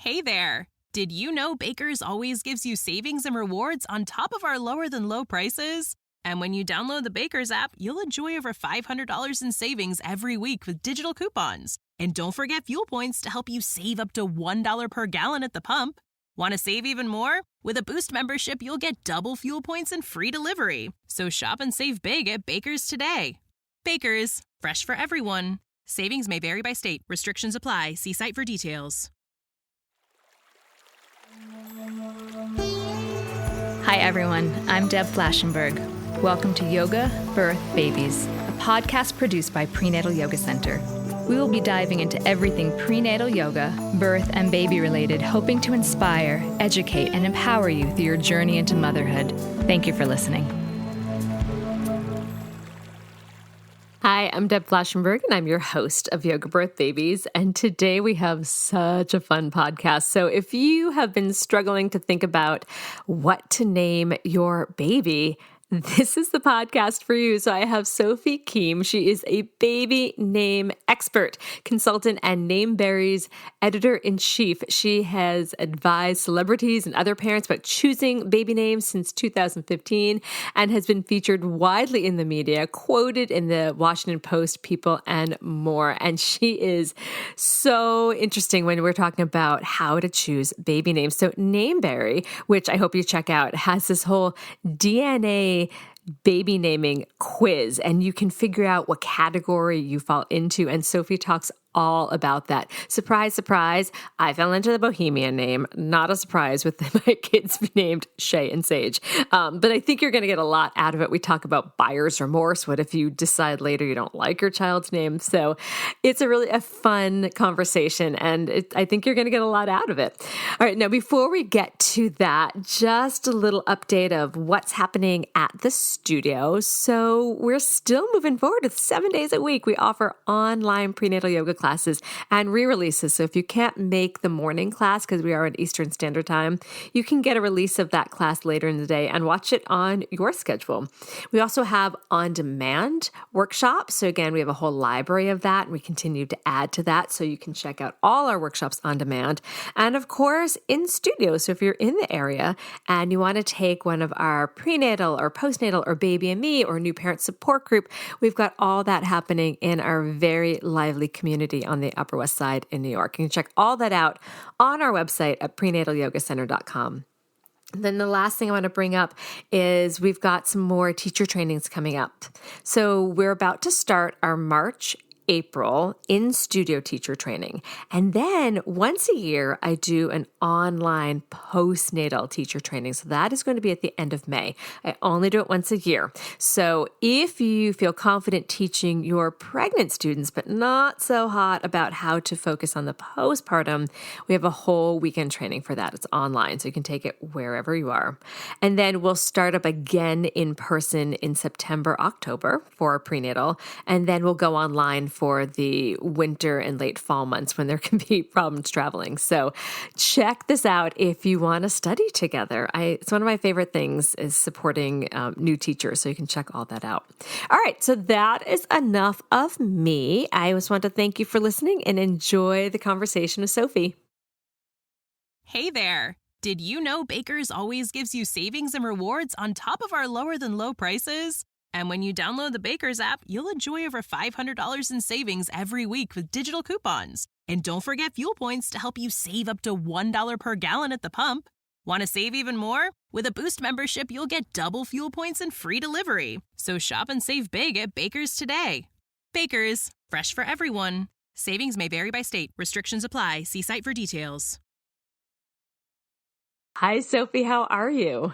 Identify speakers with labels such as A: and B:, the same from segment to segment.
A: Hey there! Did you know Baker's always gives you savings and rewards on top of our lower-than-low prices? And when you download the Baker's app, you'll enjoy over $500 in savings every week with digital coupons. And don't forget fuel points to help you save up to $1 per gallon at the pump. Want to save even more? With a Boost membership, you'll get double fuel points and free delivery. So shop and save big at Baker's today. Baker's, fresh for everyone. Savings may vary by state. Restrictions apply. See site for details.
B: Hi everyone, I'm Deb Flashenberg. Welcome to Yoga, Birth, Babies, a podcast produced by Prenatal Yoga Center. We will be diving into everything prenatal yoga, birth, and baby related, hoping to inspire, educate, and empower you through your journey into motherhood. Thank you for listening. Hi, I'm Deb Flashenberg, and I'm your host of Yoga Birth Babies, and today we have such a fun podcast. So if you have been struggling to think about what to name your baby, this is the podcast for you. So I have Sophie Kihm. She is a baby name expert, consultant, and Nameberry's editor-in-chief. She has advised celebrities and other parents about choosing baby names since 2015 and has been featured widely in the media, quoted in the Washington Post, People, and more. And she is so interesting when we're talking about how to choose baby names. So Nameberry, which I hope you check out, has this whole DNA baby naming quiz, and you can figure out what category you fall into. And Sophie talks all about that. Surprise, surprise, I fell into the bohemian name. Not a surprise with my kids named Shay and Sage. But I think you're going to get a lot out of it. We talk about buyer's remorse. What if you decide later you don't like your child's name? So it's a fun conversation, and I think you're going to get a lot out of it. All right, now before we get to that, just a little update of what's happening at the studio. So we're still moving forward with 7 days a week. We offer online prenatal yoga classes and re-releases. So if you can't make the morning class, because we are at Eastern Standard Time, you can get a release of that class later in the day and watch it on your schedule. We also have on-demand workshops. So again, we have a whole library of that, and we continue to add to that. So you can check out all our workshops on demand. And of course, in studio. So if you're in the area and you want to take one of our prenatal or postnatal or baby and me or new parent support group, we've got all that happening in our very lively community on the Upper West Side in New York. You can check all that out on our website at prenatalyogacenter.com. Then the last thing I want to bring up is we've got some more teacher trainings coming up. So we're about to start our April in-studio teacher training. And then once a year, I do an online postnatal teacher training. So that is going to be at the end of May. I only do it once a year. So if you feel confident teaching your pregnant students, but not so hot about how to focus on the postpartum, we have a whole weekend training for that. It's online, so you can take it wherever you are. And then we'll start up again in person in September, October for prenatal. And then we'll go online for the winter and late fall months when there can be problems traveling. So check this out if you want to study together. It's one of my favorite things is supporting new teachers, so you can check all that out. All right, so that is enough of me. I just want to thank you for listening and enjoy the conversation with Sophie.
A: Hey there! Did you know Baker's always gives you savings and rewards on top of our lower-than-low prices? And when you download the Baker's app, you'll enjoy over $500 in savings every week with digital coupons. And don't forget fuel points to help you save up to $1 per gallon at the pump. Want to save even more? With a Boost membership, you'll get double fuel points and free delivery. So shop and save big at Baker's today. Baker's, fresh for everyone. Savings may vary by state. Restrictions apply. See site for details.
B: Hi, Sophie. How are you?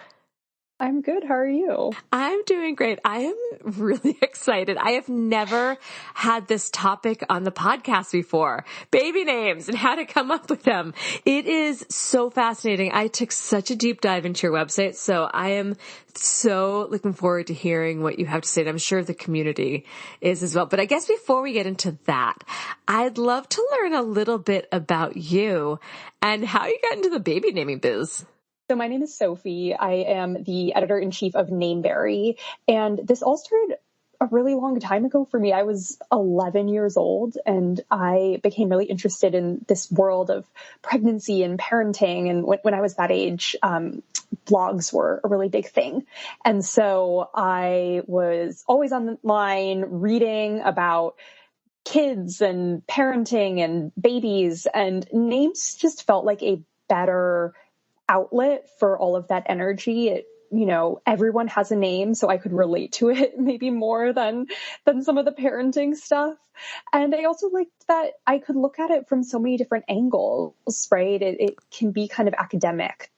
C: I'm good. How are you?
B: I'm doing great. I am really excited. I have never had this topic on the podcast before. Baby names and how to come up with them. It is so fascinating. I took such a deep dive into your website, so I am so looking forward to hearing what you have to say. And I'm sure the community is as well. But I guess before we get into that, I'd love to learn a little bit about you and how you got into the baby naming biz.
C: So my name is Sophie. I am the editor-in-chief of Nameberry, and this all started a really long time ago for me. I was 11 years old and I became really interested in this world of pregnancy and parenting. And when I was that age, blogs were a really big thing. And so I was always online reading about kids and parenting and babies, and names just felt like a better outlet for all of that energy. Everyone has a name, so I could relate to it maybe more than some of the parenting stuff. And I also liked that I could look at it from so many different angles, right? It can be kind of academic.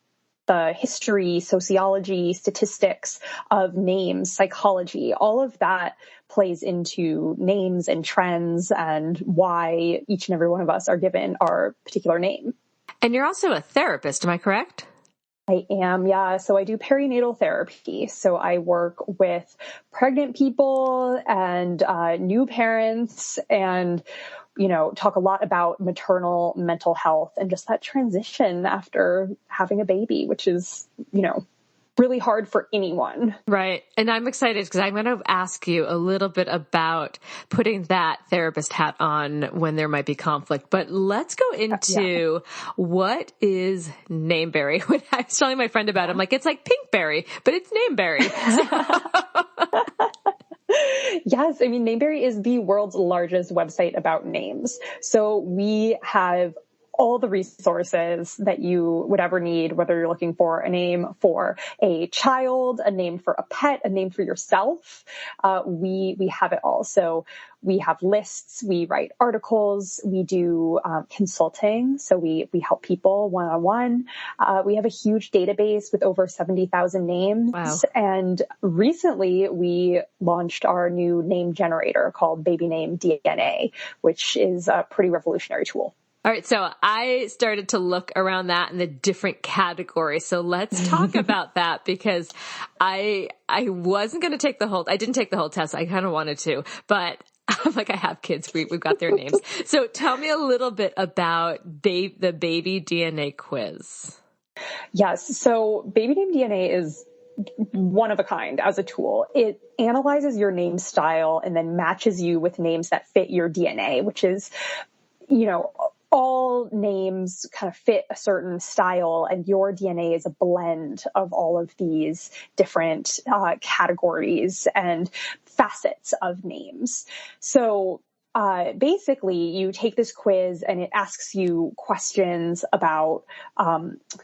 C: The history, sociology, statistics of names, psychology, all of that plays into names and trends and why each and every one of us are given our particular name.
B: And you're also a therapist, am I correct?
C: I am, yeah. So I do perinatal therapy. So I work with pregnant people and new parents and talk a lot about maternal mental health and just that transition after having a baby, which is, really hard for anyone.
B: Right. And I'm excited because I'm going to ask you a little bit about putting that therapist hat on when there might be conflict. But let's go into what is Nameberry. When I was telling my friend about it, I'm like, it's like Pinkberry, but it's Nameberry.
C: Yes. I mean, Nameberry is the world's largest website about names. So we have all the resources that you would ever need, whether you're looking for a name for a child, a name for a pet, a name for yourself. We have it all. So we have lists, we write articles, we do consulting. So we help people one-on-one. We have a huge database with over 70,000 names.
B: Wow.
C: And recently we launched our new name generator called Baby Name DNA, which is a pretty revolutionary tool.
B: All right. So I started to look around that in the different categories. So let's talk about that because I wasn't going to take I didn't take the whole test. I kind of wanted to, but I'm like, I have kids. We've got their names. So tell me a little bit about the baby DNA quiz.
C: Yes. So Baby Name DNA is one of a kind as a tool. It analyzes your name style and then matches you with names that fit your DNA, which is, all names kind of fit a certain style, and your DNA is a blend of all of these different categories and facets of names. So basically, you take this quiz and it asks you questions about,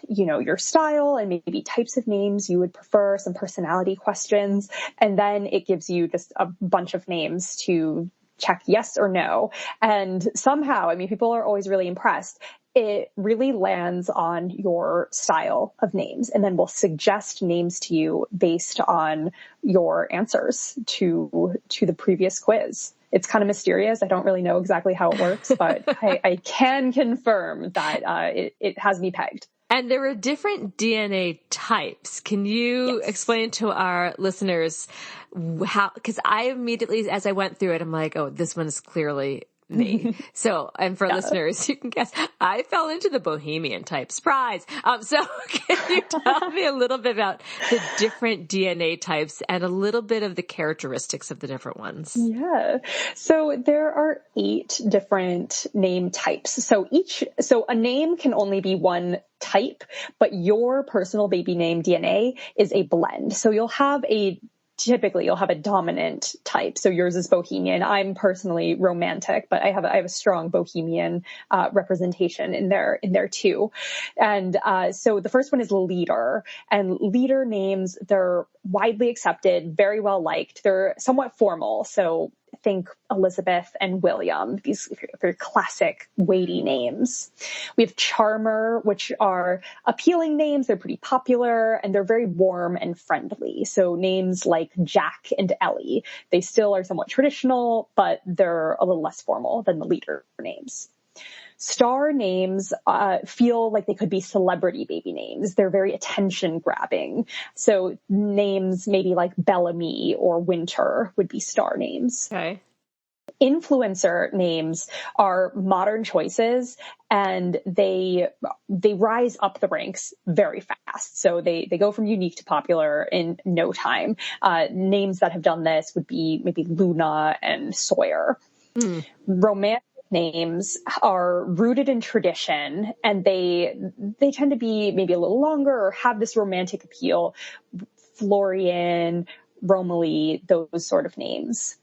C: your style and maybe types of names you would prefer, some personality questions, and then it gives you just a bunch of names to check yes or no. And somehow, people are always really impressed. It really lands on your style of names and then will suggest names to you based on your answers to the previous quiz. It's kind of mysterious. I don't really know exactly how it works, but I can confirm that it has me pegged.
B: And there are different DNA types. Can you explain to our listeners how, because I immediately, as I went through it, I'm like, oh, this one is clearly me. So, and for listeners, you can guess, I fell into the bohemian type. Surprise. So can you tell me a little bit about the different DNA types and a little bit of the characteristics of the different ones?
C: Yeah. So there are 8 different name types. So a name can only be one type, but your personal baby name DNA is a blend. So typically you'll have a dominant type. So yours is bohemian. I'm personally romantic, but I have a strong bohemian representation in there too. And so the first one is leader, and leader names, they're widely accepted, very well liked. They're somewhat formal. So think Elizabeth and William, these very classic, weighty names. We have charmer, which are appealing names. They're pretty popular and they're very warm and friendly. So names like Jack and Ellie, they still are somewhat traditional, but they're a little less formal than the leader names. Star names feel like they could be celebrity baby names. They're very attention grabbing. So names maybe like Bellamy or Winter would be star names.
B: Okay.
C: Influencer names are modern choices, and they rise up the ranks very fast. So they go from unique to popular in no time. Names that have done this would be maybe Luna and Sawyer. Romantic names are rooted in tradition, and they tend to be maybe a little longer or have this romantic appeal. Florian, Romilly, those sort of names.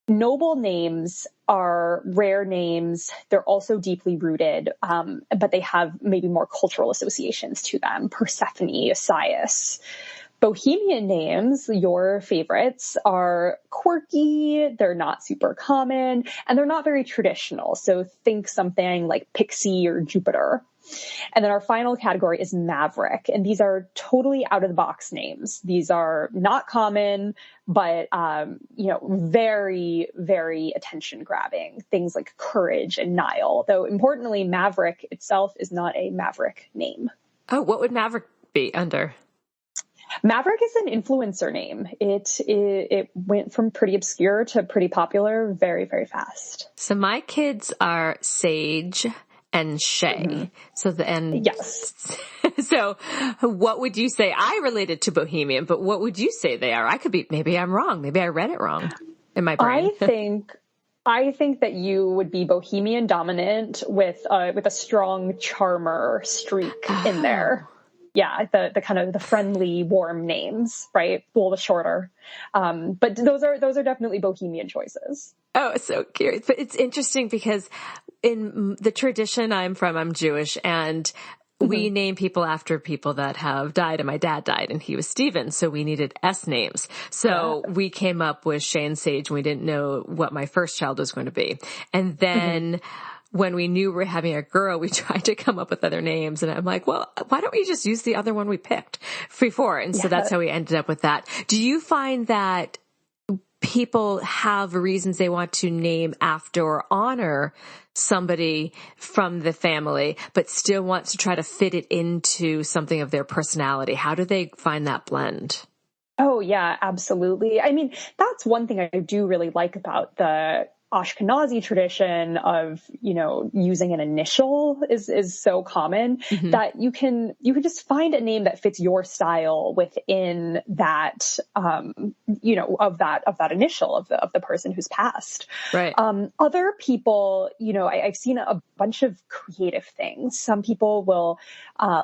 C: Noble names are rare names. They're also deeply rooted, but they have maybe more cultural associations to them. Persephone, Osiris. Bohemian names, your favorites, are quirky, they're not super common, and they're not very traditional. So think something like Pixie or Jupiter. And then our final category is Maverick. And these are totally out of the box names. These are not common, but, very, very attention grabbing. Things like Courage and Nile, though importantly, Maverick itself is not a Maverick name.
B: Oh, what would Maverick be under?
C: Maverick is an influencer name. It went from pretty obscure to pretty popular very, very fast.
B: So my kids are Sage and Shay. So
C: yes.
B: So what would you say? I related to Bohemian, but what would you say they are? Maybe I'm wrong. Maybe I read it wrong in my brain.
C: I think that you would be Bohemian dominant with a strong charmer streak in there. Yeah, the kind of the friendly, warm names, right? A little bit shorter. But those are definitely Bohemian choices.
B: Oh, so curious. But it's interesting because in the tradition I'm from, I'm Jewish, and we name people after people that have died, and my dad died and he was Stephen. So we needed S names. So we came up with Shay and Sage, and we didn't know what my first child was going to be. And then when we knew we were having a girl, we tried to come up with other names. And I'm like, well, why don't we just use the other one we picked before? And so that's how we ended up with that. Do you find that people have reasons they want to name after or honor somebody from the family, but still want to try to fit it into something of their personality? How do they find that blend?
C: Oh, yeah, absolutely. I mean, that's one thing I do really like about the Ashkenazi tradition of, using an initial is so common that you can just find a name that fits your style within that, of that initial of the person who's passed.
B: Right.
C: Other people, I've seen a bunch of creative things. Some people will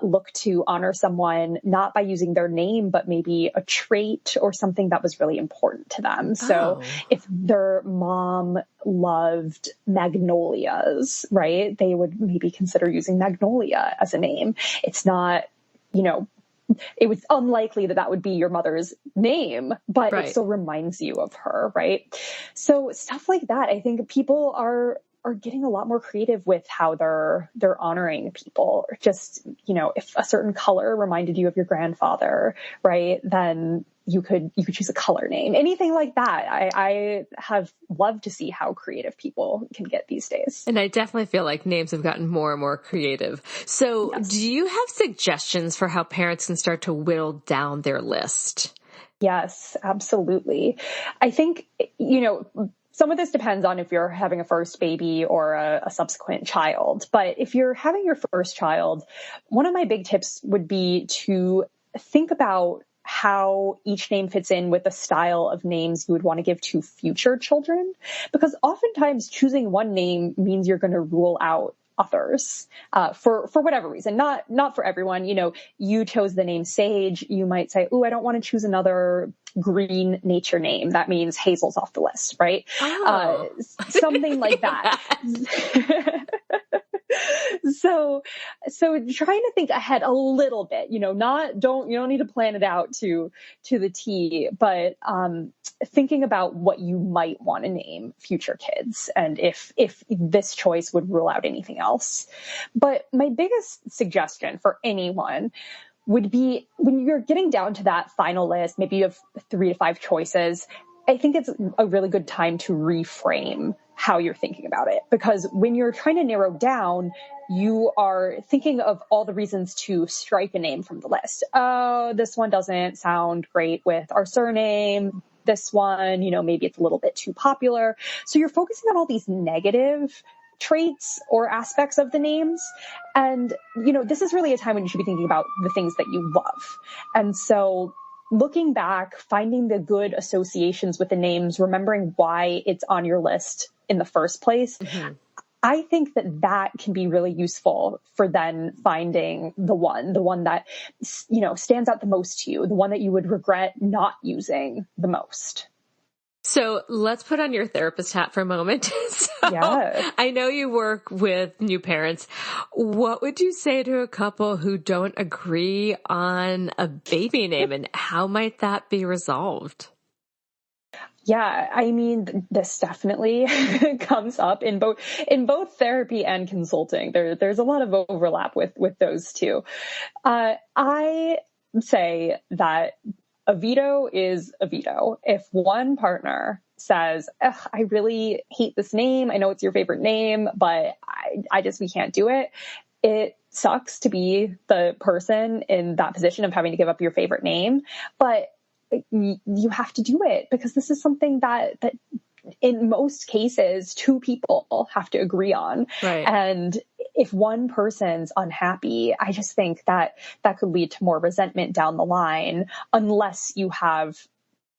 C: look to honor someone not by using their name, but maybe a trait or something that was really important to them. So if their mom loved magnolias, right? They would maybe consider using Magnolia as a name. It's not, it was unlikely that would be your mother's name, but it still reminds you of her, right? So stuff like that, I think people are getting a lot more creative with how they're honoring people. Or just, if a certain color reminded you of your grandfather, right, then you could choose a color name, anything like that. I have loved to see how creative people can get these days.
B: And I definitely feel like names have gotten more and more creative. So do you have suggestions for how parents can start to whittle down their list?
C: Yes, absolutely. I think, some of this depends on if you're having a first baby or a subsequent child. But if you're having your first child, one of my big tips would be to think about how each name fits in with the style of names you would want to give to future children. Because oftentimes choosing one name means you're going to rule out others, for whatever reason, not for everyone. You chose the name Sage. You might say, "Ooh, I don't want to choose another green nature name. That means Hazel's off the list," right? Something like that. So trying to think ahead a little bit, you don't need to plan it out to the T, but, thinking about what you might want to name future kids and if this choice would rule out anything else. But my biggest suggestion for anyone would be when you're getting down to that final list, maybe you have 3 to 5 choices, I think it's a really good time to reframe how you're thinking about it. Because when you're trying to narrow down, you are thinking of all the reasons to strike a name from the list. Oh, this one doesn't sound great with our surname. this one, maybe it's a little bit too popular. So you're focusing on all these negative traits or aspects of the names. And, this is really a time when you should be thinking about the things that you love. And so looking back, finding the good associations with the names, remembering why it's on your list in the first place. Mm-hmm. I think that can be really useful for then finding the one that, stands out the most to you, the one that you would regret not using the most.
B: So let's put on your therapist hat for a moment.
C: Yeah.
B: I know you work with new parents. What would you say to a couple who don't agree on a baby name, and how might that be resolved?
C: Yeah, I mean, this definitely comes up in both therapy and consulting. There's a lot of overlap with those two. I say that a veto is a veto. If one partner says, I really hate this name, I know it's your favorite name, but we can't do it. It sucks to be the person in that position of having to give up your favorite name, but you have to do it because this is something that in most cases, two people have to agree on.
B: Right.
C: And if one person's unhappy, I just think that could lead to more resentment down the line unless you have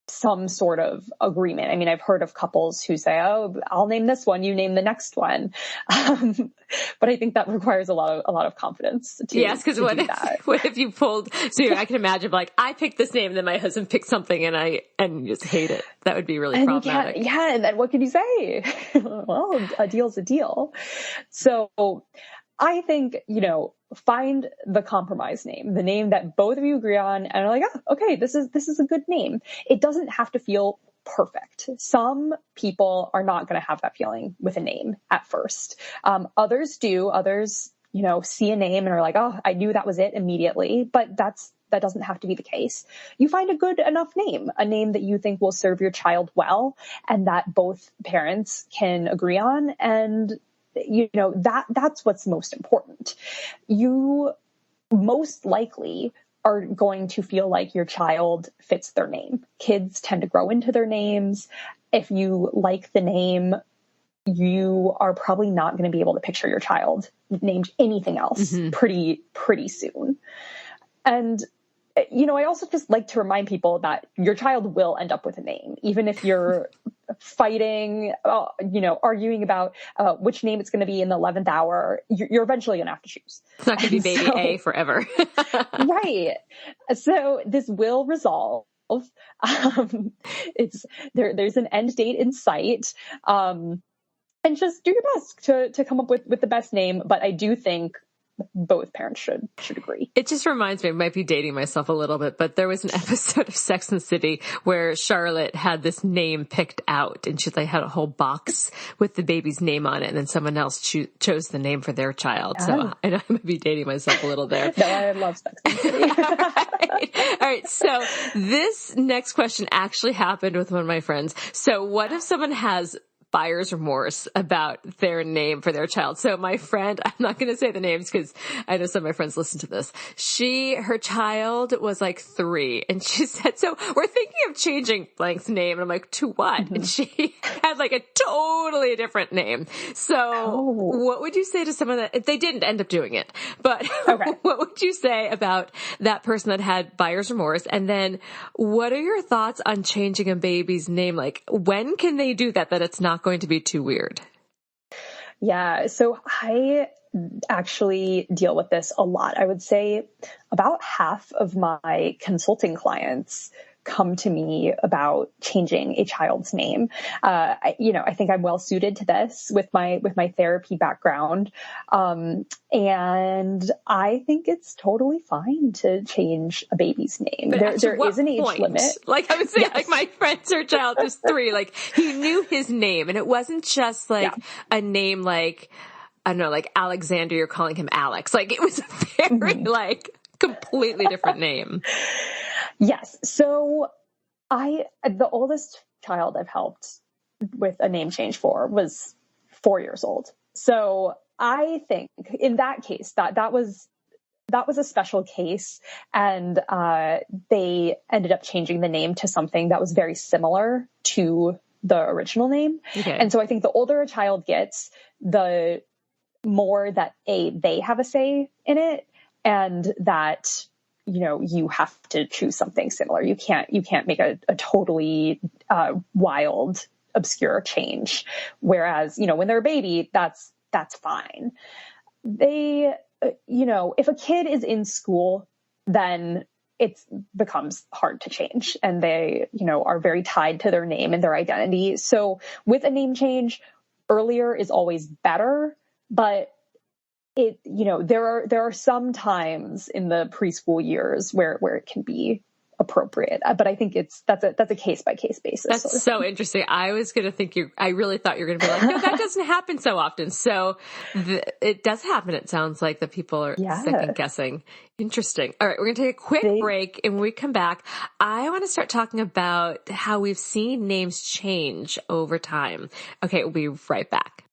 C: some sort of agreement. I mean, I've heard of couples who say, "Oh, I'll name this one, you name the next one," but I think that requires a lot of confidence.
B: Yes, because what if you pulled? So I can imagine, like, I picked this name, and then my husband picked something, and you just hate it. That would be really problematic.
C: Yeah, and then what can you say? Well, a deal's a deal. So I think, find the compromise name, the name that both of you agree on and are like, oh, okay, this is a good name. It doesn't have to feel perfect. Some people are not going to have that feeling with a name at first. Others do. Others, see a name and are like, oh, I knew that was it immediately. But that doesn't have to be the case. You find a good enough name, a name that you think will serve your child well and that both parents can agree on, and that's what's most important. You most likely are going to feel like your child fits their name. Kids tend to grow into their names. If you like the name, you are probably not going to be able to picture your child named anything else pretty soon. And I also just like to remind people that your child will end up with a name, even if you're fighting, arguing about which name it's going to be in the 11th hour. You're eventually going to have to choose.
B: It's not going to be baby A forever.
C: Right. So this will resolve. There's an end date in sight. And just do your best to come up with the best name. But I do think both parents should agree.
B: It just reminds me, I might be dating myself a little bit, but there was an episode of Sex and the City where Charlotte had this name picked out, and they had a whole box with the baby's name on it, and then someone else chose the name for their child. Yeah. So I know I might be dating myself a little there.
C: No, I love Sex and the City.
B: All right. So this next question actually happened with one of my friends. So what if someone has buyer's remorse about their name for their child? So my friend, I'm not going to say the names because I know some of my friends listen to this. Her child was like 3, and she said, so we're thinking of changing blank's name. And I'm like, to what? Mm-hmm. And she had like a totally different name. So what would you say to someone that, they didn't end up doing it, but okay. What would you say about that person that had buyer's remorse? And then what are your thoughts on changing a baby's name? Like, when can they do that it's not going to be too weird?
C: Yeah. So I actually deal with this a lot. I would say about half of my consulting clients come to me about changing a child's name. I think I'm well suited to this with my therapy background. And I think it's totally fine to change a baby's name. There is an age limit.
B: Like I would say, yes. Like my friend's her child was 3, like he knew his name, and it wasn't just like a name like, I don't know, like Alexander, you're calling him Alex. Like it was a very like completely different name.
C: Yes. So the oldest child I've helped with a name change for was 4 years old. So I think in that case, that was that was a special case, and they ended up changing the name to something that was very similar to the original name.
B: Okay.
C: And so I think the older a child gets, the more that they have a say in it, and that, you know, you have to choose something similar. You can't make a totally wild, obscure change. Whereas, you know, when they're a baby, that's fine. They, you know, if a kid is in school, then it becomes hard to change, and they, you know, are very tied to their name and their identity. So with a name change, earlier is always better, but it, you know, there are some times in the preschool years where it can be appropriate, but I think that's a case by case basis.
B: That's so interesting. I was going to think I really thought you were going to be like, no, that doesn't happen so often. So it does happen. It sounds like that people are second guessing. Interesting. All right. We're going to take a quick break, and when we come back, I want to start talking about how we've seen names change over time. Okay. We'll be right back.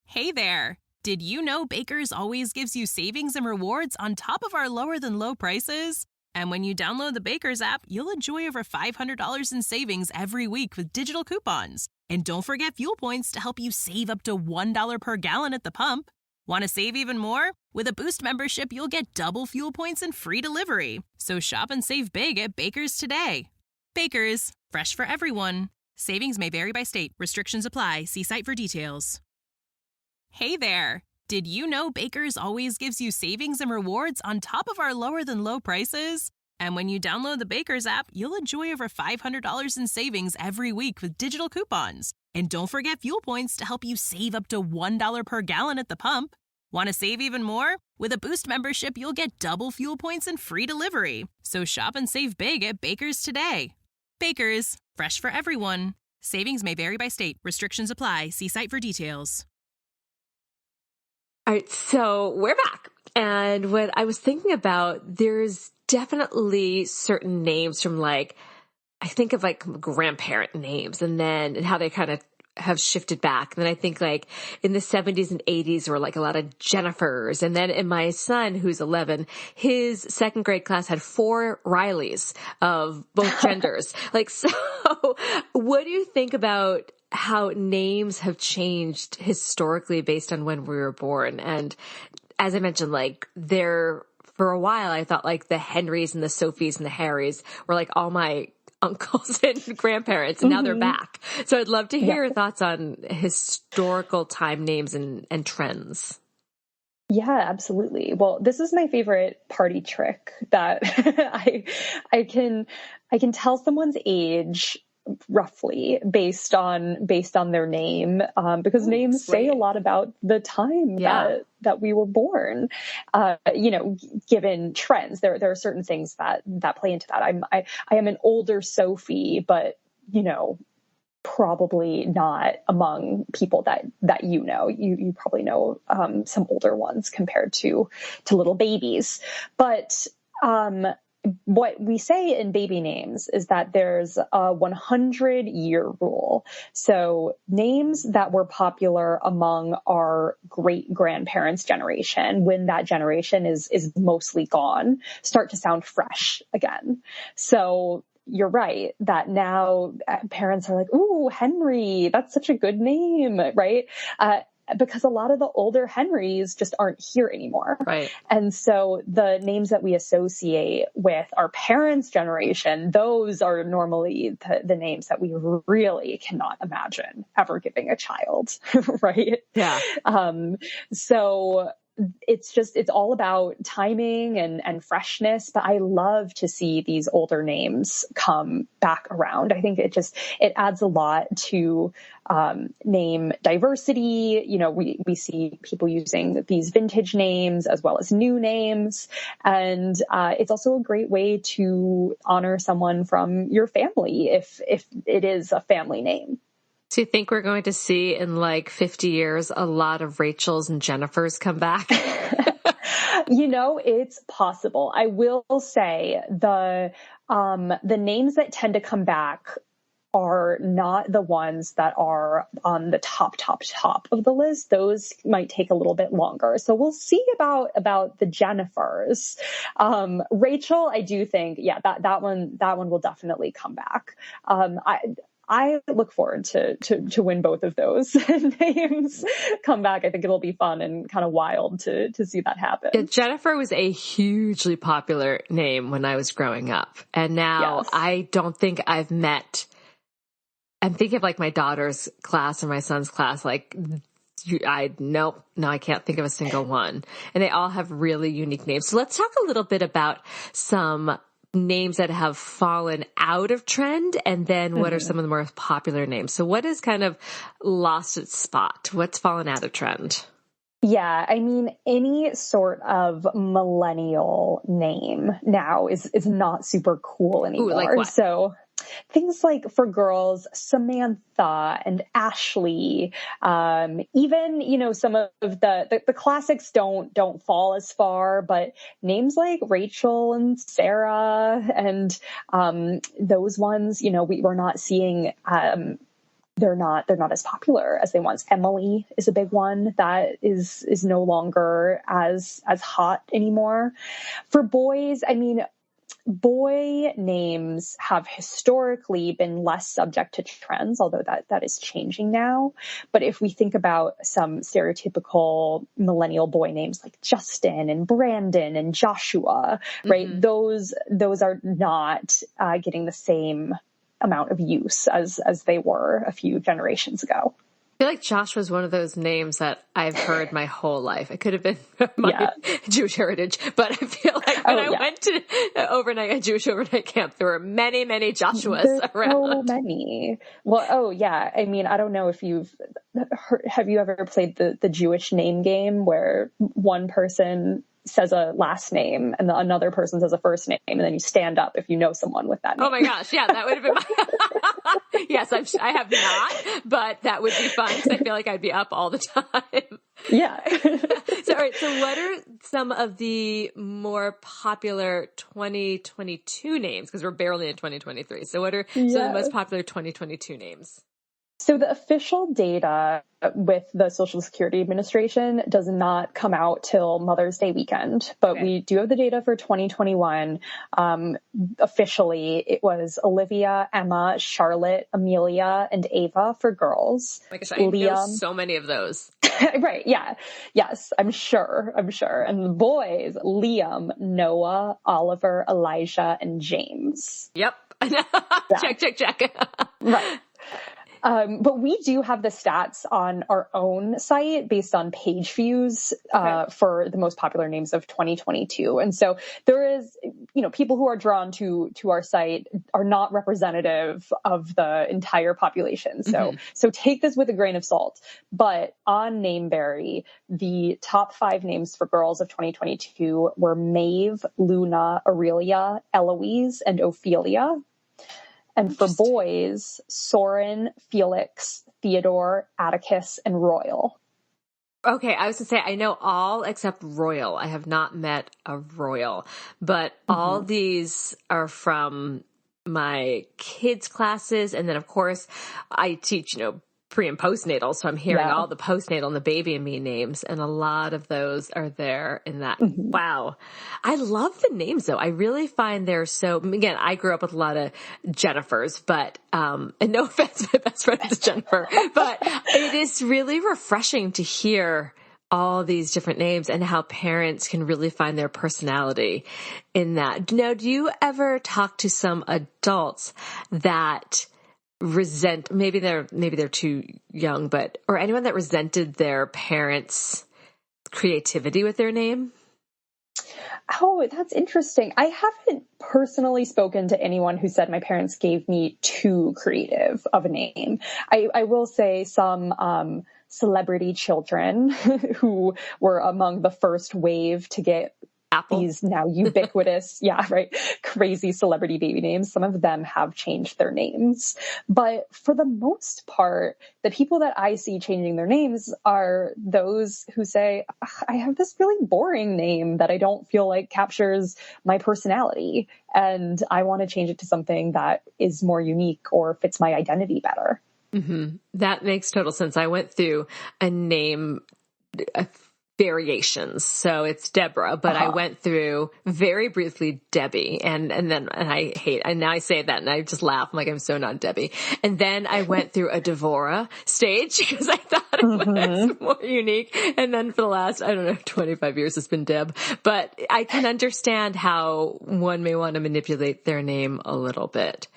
A: Hey there. Did you know Baker's always gives you savings and rewards on top of our lower than low prices? And when you download the Baker's app, you'll enjoy over $500 in savings every week with digital coupons. And don't forget fuel points to help you save up to $1 per gallon at the pump. Want to save even more? With a Boost membership, you'll get double fuel points and free delivery. So shop and save big at Baker's today. Baker's, fresh for everyone. Savings may vary by state. Restrictions apply. See site for details. Hey there. Did you know Baker's always gives you savings and rewards on top of our lower than low prices? And when you download the Baker's app, you'll enjoy over $500 in savings every week with digital coupons. And don't forget fuel points to help you save up to $1 per gallon at the pump. Want to save even more? With a Boost membership, you'll get double fuel points and free delivery. So shop and save big at Baker's today. Baker's, fresh for everyone. Savings may vary by state. Restrictions apply. See site for details.
B: All right, so we're back. And what I was thinking about, there's definitely certain names from, like, I think of like grandparent names, and how they kind of have shifted back. And then I think like in the 70s and 80s were like a lot of Jennifers. And then in my son, who's 11, his second grade class had 4 Rileys of both genders. Like, so what do you think about how names have changed historically based on when we were born? And as I mentioned, like for a while, I thought like the Henrys and the Sophies and the Harrys were like all my uncles and grandparents, and now they're back. So I'd love to hear your thoughts on historical time names and trends.
C: Yeah, absolutely. Well, this is my favorite party trick that I can tell someone's age roughly based on their name, because names say a lot about the time that we were born. You know, given trends, there are certain things that play into that. I am an older Sophie, but, you know, probably not among people that you know. You probably know some older ones compared to little babies. But what we say in baby names is that there's a 100-year rule. So names that were popular among our great grandparents' generation, when that generation is mostly gone, start to sound fresh again. So you're right that now parents are like, ooh, Henry, that's such a good name, right? Because a lot of the older Henrys just aren't here anymore.
B: Right.
C: And so the names that we associate with our parents' generation, those are normally the names that we really cannot imagine ever giving a child, right?
B: Yeah.
C: So it's all about timing and freshness, but I love to see these older names come back around. I think it adds a lot to name diversity. You know, we see people using these vintage names as well as new names. And it's also a great way to honor someone from your family if it is a family name.
B: Do you think we're going to see in like 50 years a lot of Rachels and Jennifers come back?
C: You know, it's possible. I will say the names that tend to come back are not the ones that are on the top of the list. Those might take a little bit longer. So we'll see about the Jennifers. Rachel, I do think, that one will definitely come back. I look forward to win both of those names come back. I think it'll be fun and kind of wild to see that happen.
B: Yeah, Jennifer was a hugely popular name when I was growing up. And now
C: Yes.
B: I don't think I'm thinking of like my daughter's class or my son's class. Like I can't think of a single one. And they all have really unique names. So let's talk a little bit about some names that have fallen out of trend, and then what are some of the more popular names? So what has kind of lost its spot? What's fallen out of trend?
C: Yeah, I mean, any sort of millennial name now is not super cool anymore.
B: Ooh, like what?
C: So things like, for girls, Samantha and Ashley, even, some of the classics don't fall as far, but names like Rachel and Sarah and those ones, we're not seeing, they're not as popular as they once. Emily is a big one that is no longer as hot anymore. For boys, I mean, boy names have historically been less subject to trends, although that is changing now. But if we think about some stereotypical millennial boy names like Justin and Brandon and Joshua, right? Those are not getting the same amount of use as they were a few generations ago.
B: I feel like Josh was one of those names that I've heard my whole life. It could have been my Jewish heritage, but I feel like when I went to a Jewish overnight camp, there were many, many Joshuas around.
C: So many. Well, I mean, I don't know if have you ever played the Jewish name game where one person says a last name and another person says a first name, and then you stand up if you know someone with that name.
B: Oh my gosh. Yeah, that would have been my, yes, I have not, but that would be fun because I feel like I'd be up all the time.
C: Yeah.
B: So, all right. So what are some of the more popular 2022 names? Because we're barely in 2023. So what are some of the most popular 2022 names?
C: So the official data with the Social Security Administration does not come out till Mother's Day weekend, but we do have the data for 2021. Officially, it was Olivia, Emma, Charlotte, Amelia, and Ava for girls.
B: Oh my gosh, I know so many of those.
C: Right. Yeah. Yes, I'm sure. And the boys, Liam, Noah, Oliver, Elijah, and James.
B: Yep. Check.
C: Right. But we do have the stats on our own site based on page views for the most popular names of 2022. And so there is, people who are drawn to our site are not representative of the entire population. So take this with a grain of salt. But on Nameberry, the top 5 names for girls of 2022 were Maeve, Luna, Aurelia, Eloise, and Ophelia. And for boys, Soren, Felix, Theodore, Atticus, and Royal.
B: Okay, I was to say, I know all except Royal. I have not met a Royal, but all these are from my kids' classes. And then, of course, I teach, pre and postnatal. So I'm hearing all the postnatal and the baby and me names. And a lot of those are there in that. Wow. I love the names though. I really find they're so, again, I grew up with a lot of Jennifers, but, and no offense, my best friend is Jennifer, but it is really refreshing to hear all these different names and how parents can really find their personality in that. Now, do you ever talk to some adults that maybe they're too young, or anyone that resented their parents' creativity with their name?
C: Oh, that's interesting. I haven't personally spoken to anyone who said my parents gave me too creative of a name. I will say some celebrity children who were among the first wave to get
B: Apple.
C: these now ubiquitous, yeah, right, crazy celebrity baby names. Some of them have changed their names. But for the most part, the people that I see changing their names are those who say, I have this really boring name that I don't feel like captures my personality, and I want to change it to something that is more unique or fits my identity better.
B: Mm-hmm. That makes total sense. I went through a name variations. So it's Deborah, but I went through very briefly Debbie and now I say that and I just laugh. I'm like, I'm so not Debbie. And then I went through a Devora stage because I thought it was more unique. And then for the last, 25 years it's been Deb, but I can understand how one may want to manipulate their name a little bit.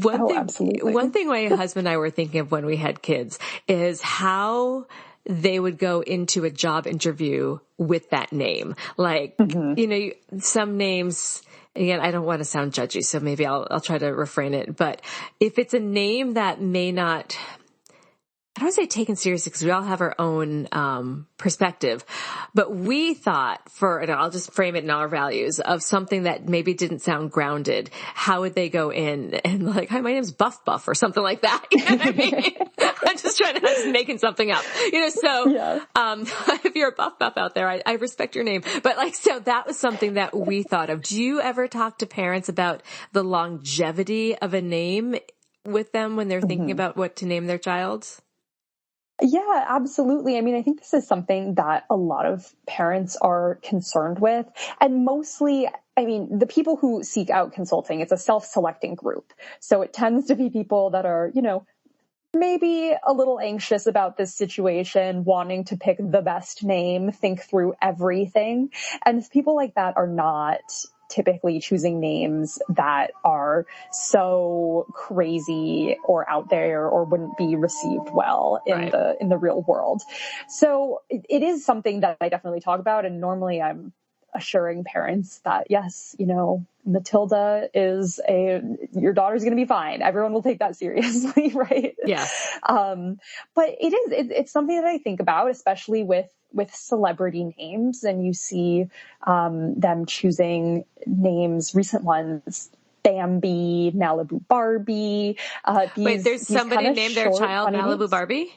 C: Absolutely.
B: One thing my husband and I were thinking of when we had kids is how they would go into a job interview with that name. Like, some names, again, I don't want to sound judgy, so maybe I'll try to refrain it. But if it's a name that may not, I don't want to say taken seriously because we all have our own perspective, but we thought and I'll just frame it in our values of something that maybe didn't sound grounded. How would they go in and like, hi, my name's Buff Buff or something like that? You know what I mean? I'm just making something up, so, if you're a Buff Buff out there, I respect your name, but so that was something that we thought of. Do you ever talk to parents about the longevity of a name with them when they're thinking about what to name their child?
C: Yeah, absolutely. I mean, I think this is something that a lot of parents are concerned with. And mostly, I mean, the people who seek out consulting, it's a self-selecting group. So it tends to be people that are, maybe a little anxious about this situation, wanting to pick the best name, think through everything. And people like that are not typically choosing names that are so crazy or out there or wouldn't be received well in the real world. So it is something that I definitely talk about. And normally I'm assuring parents that, yes, Matilda your daughter's going to be fine. Everyone will take that seriously. Right.
B: Yeah.
C: But it's something that I think about, especially with celebrity names, and you see, them choosing names, recent ones, Bambi, Malibu Barbie,
B: Wait, there's somebody named their child Malibu names. Barbie?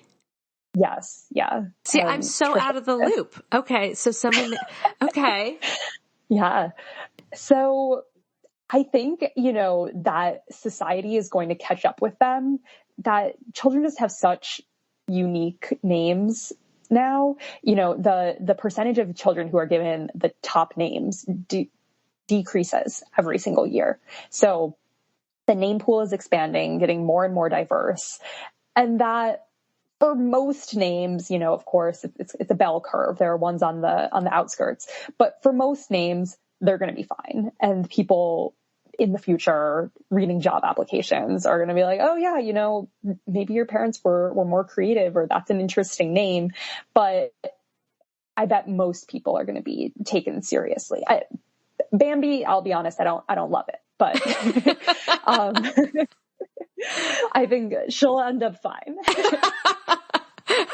C: Yes. Yeah.
B: See, I'm so out of the loop. Okay. So okay.
C: Yeah. So I think, that society is going to catch up with them, that children just have such unique names now. The percentage of children who are given the top names decreases every single year. So the name pool is expanding, getting more and more diverse. And that, for most names, of course, it's a bell curve. There are ones on the outskirts, but for most names, they're going to be fine. And people in the future reading job applications are going to be like, oh yeah, maybe your parents were more creative, or that's an interesting name. But I bet most people are going to be taken seriously. Bambi, I'll be honest, I don't love it, but I think she'll end up fine.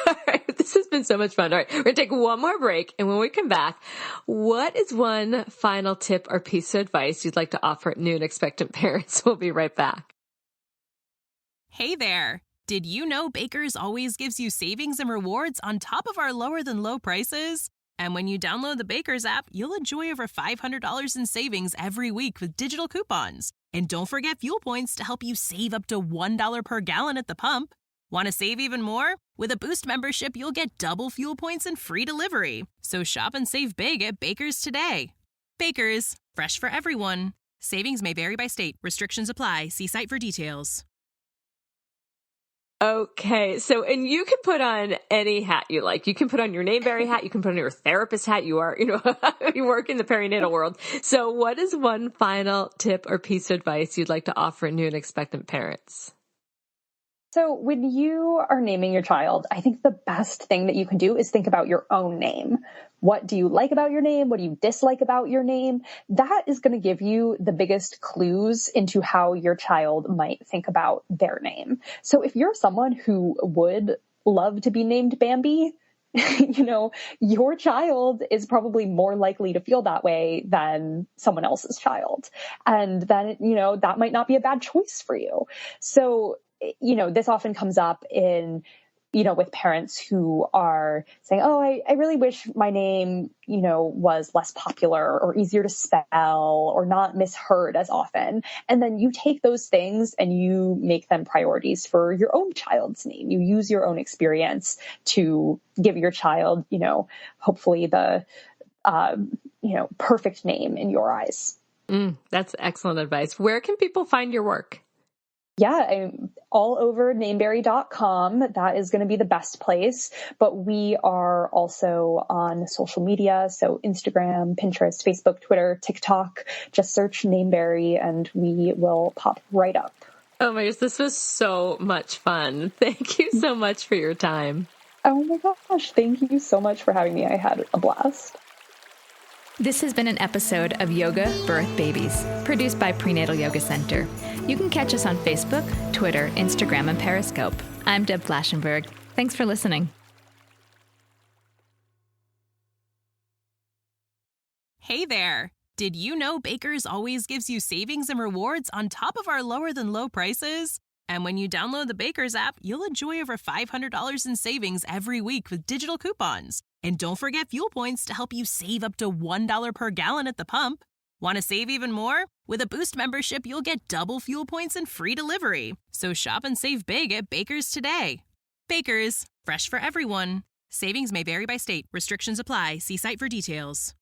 B: All right. This has been so much fun. All right. We're going to take one more break. And when we come back, what is one final tip or piece of advice you'd like to offer new and expectant parents? We'll be right back.
A: Hey there. Did you know Baker's always gives you savings and rewards on top of our lower than low prices? And when you download the Baker's app, you'll enjoy over $500 in savings every week with digital coupons. And don't forget fuel points to help you save up to $1 per gallon at the pump. Want to save even more? With a Boost membership, you'll get double fuel points and free delivery. So shop and save big at Baker's today. Baker's, fresh for everyone. Savings may vary by state. Restrictions apply. See site for details.
B: Okay. So, and you can put on any hat you like. You can put on your Nameberry hat. You can put on your therapist hat. You work in the perinatal world. So what is one final tip or piece of advice you'd like to offer new and expectant parents?
C: So when you are naming your child, I think the best thing that you can do is think about your own name. What do you like about your name? What do you dislike about your name? That is going to give you the biggest clues into how your child might think about their name. So if you're someone who would love to be named Bambi, Your child is probably more likely to feel that way than someone else's child. And then, that might not be a bad choice for you. So, this often comes up in, with parents who are saying, oh, I really wish my name, was less popular or easier to spell or not misheard as often. And then you take those things and you make them priorities for your own child's name. You use your own experience to give your child, hopefully the, perfect name in your eyes.
B: That's excellent advice. Where can people find your work?
C: Yeah, I'm all over nameberry.com. That is going to be the best place. But we are also on social media. So Instagram, Pinterest, Facebook, Twitter, TikTok. Just search Nameberry and we will pop right up.
B: Oh my gosh, this was so much fun. Thank you so much for your time.
C: Oh my gosh, thank you so much for having me. I had a blast.
D: This has been an episode of Yoga Birth Babies, produced by Prenatal Yoga Center. You can catch us on Facebook, Twitter, Instagram, and Periscope. I'm Deb Flaschenberg. Thanks for listening.
A: Hey there! Did you know Baker's always gives you savings and rewards on top of our lower than low prices? And when you download the Baker's app, you'll enjoy over $500 in savings every week with digital coupons. And don't forget fuel points to help you save up to $1 per gallon at the pump. Want to save even more? With a Boost membership, you'll get double fuel points and free delivery. So shop and save big at Baker's today. Baker's, fresh for everyone. Savings may vary by state. Restrictions apply. See site for details.